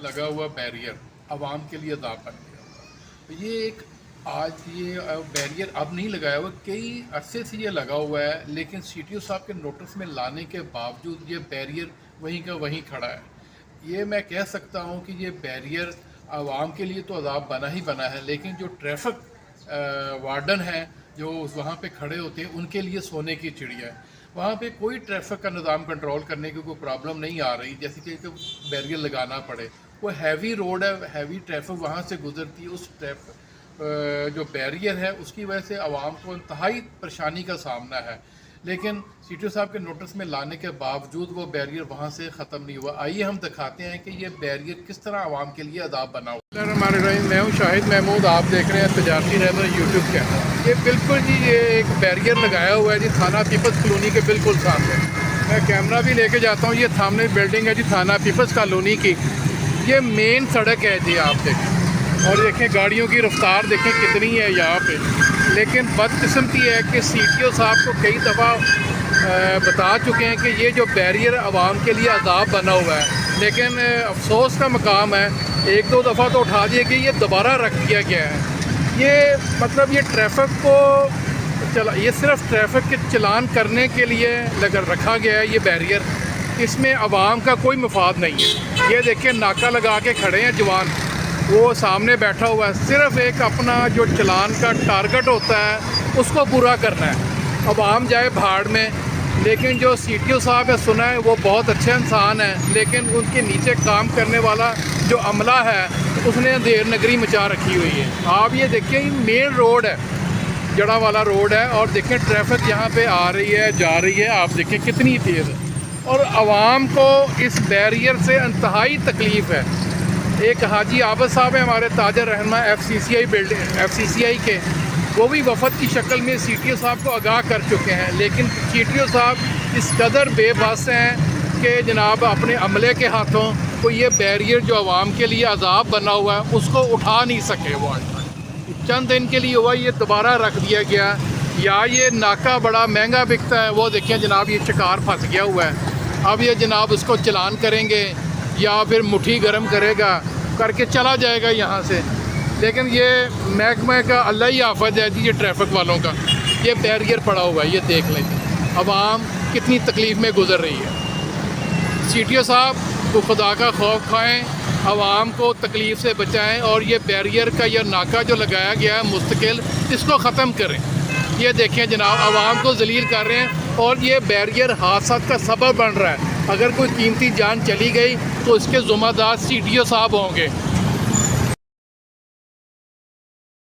لگا ہوا بیریئر عوام کے لیے عذاب بن گیا ہوا. یہ ایک آج یہ بیریئر اب نہیں لگایا ہوا، کئی عرصے سے یہ لگا ہوا ہے، لیکن سی ٹی او صاحب کے نوٹس میں لانے کے باوجود یہ بیریئر وہیں کا وہیں کھڑا ہے. یہ میں کہہ سکتا ہوں کہ یہ بیریئر عوام کے لیے تو عذاب بنا ہی بنا ہے، لیکن جو ٹریفک وارڈن ہیں جو وہاں پہ کھڑے ہوتے ہیں ان کے لیے سونے کی چڑیا ہے. وہاں پہ کوئی ٹریفک کا نظام کنٹرول کرنے کی کوئی پرابلم نہیں آ رہی، جیسے کہ بیریئر لگانا پڑے. وہ ہیوی روڈ ہے، ہیوی ٹریفک وہاں سے گزرتی ہے. اس جو بیریئر ہے اس کی وجہ سے عوام کو انتہائی پریشانی کا سامنا ہے، لیکن سی ٹی او صاحب کے نوٹس میں لانے کے باوجود وہ بیریئر وہاں سے ختم نہیں ہوا. آئیے ہم دکھاتے ہیں کہ یہ بیریئر کس طرح عوام کے لیے عذاب بنا ہوا. ہمارے رحیم، میں ہوں شاہد محمود، آپ دیکھ رہے ہیں تجارتی رہنما یوٹیوب چینل. یہ بالکل جی یہ ایک بیریئر لگایا ہوا ہے جی تھانہ پیپلز کالونی کے بالکل سامنے. میں کیمرہ بھی لے کے جاتا ہوں. یہ سامنے بلڈنگ ہے جی تھانہ پیپلز کالونی کی. یہ مین سڑک ہے جی، آپ دیکھیں اور دیکھیں گاڑیوں کی رفتار دیکھیں کتنی ہے یہاں پہ. لیکن بدقسمتی ہے کہ سی ٹی او صاحب کو کئی دفعہ بتا چکے ہیں کہ یہ جو بیریئر عوام کے لیے عذاب بنا ہوا ہے، لیکن افسوس کا مقام ہے ایک دو دفعہ تو اٹھا دیا کہ یہ دوبارہ رکھ دیا گیا ہے. یہ مطلب یہ ٹریفک کو یہ صرف ٹریفک کے چلان کرنے کے لیے رکھا گیا ہے یہ بیریئر. اس میں عوام کا کوئی مفاد نہیں ہے. یہ دیکھیں ناکہ لگا کے کھڑے ہیں جوان، وہ سامنے بیٹھا ہوا ہے، صرف ایک اپنا جو چلان کا ٹارگٹ ہوتا ہے اس کو پورا کرنا ہے. عوام جائے بھاڑ میں. لیکن جو سی ٹی او صاحب ہے سنا ہے وہ بہت اچھے انسان ہیں، لیکن ان کے نیچے کام کرنے والا جو عملہ ہے اس نے دیر نگری مچا رکھی ہوئی ہے. آپ یہ دیکھیں یہ مین روڈ ہے، جڑا والا روڈ ہے، اور دیکھیں ٹریفک یہاں پہ آ رہی ہے جا رہی ہے، آپ دیکھیں کتنی تیز ہے. اور عوام کو اس بیریئر سے انتہائی تکلیف ہے. ایک حاجی عابد صاحب ہیں ہمارے تاجر رہنما ایف سی سی آئی کے، وہ بھی وفد کی شکل میں سی ٹی او صاحب کو آگاہ کر چکے ہیں، لیکن سی ٹی او صاحب اس قدر بے بس ہیں کہ جناب اپنے عملے کے ہاتھوں کو یہ بیریئر جو عوام کے لیے عذاب بنا ہوا ہے اس کو اٹھا نہیں سکے. وہ چند دن کے لیے ہوا، یہ دوبارہ رکھ دیا گیا. یا یہ ناکہ بڑا مہنگا بکتا ہے، وہ دیکھیں جناب یہ شکار پھنس گیا ہوا ہے. اب یہ جناب اس کو چلان کریں گے یا پھر مٹھی گرم کرے گا، کر کے چلا جائے گا یہاں سے. لیکن یہ محکمہ کا اللہ ہی آفت ہے جی، یہ ٹریفک والوں کا. یہ بیریئر پڑا ہوا ہے، یہ دیکھ لیں عوام کتنی تکلیف میں گزر رہی ہے. سی ٹی او صاحب کو خدا کا خوف کھائیں، عوام کو تکلیف سے بچائیں، اور یہ بیریئر کا یہ ناکہ جو لگایا گیا ہے مستقل، اس کو ختم کریں. یہ دیکھیں جناب عوام کو ذلیل کر رہے ہیں، اور یہ بیریئر حادثات کا سبب بن رہا ہے. اگر کوئی قیمتی جان چلی گئی تو اس کے ذمہ دار سی ٹی او صاحب ہوں گے.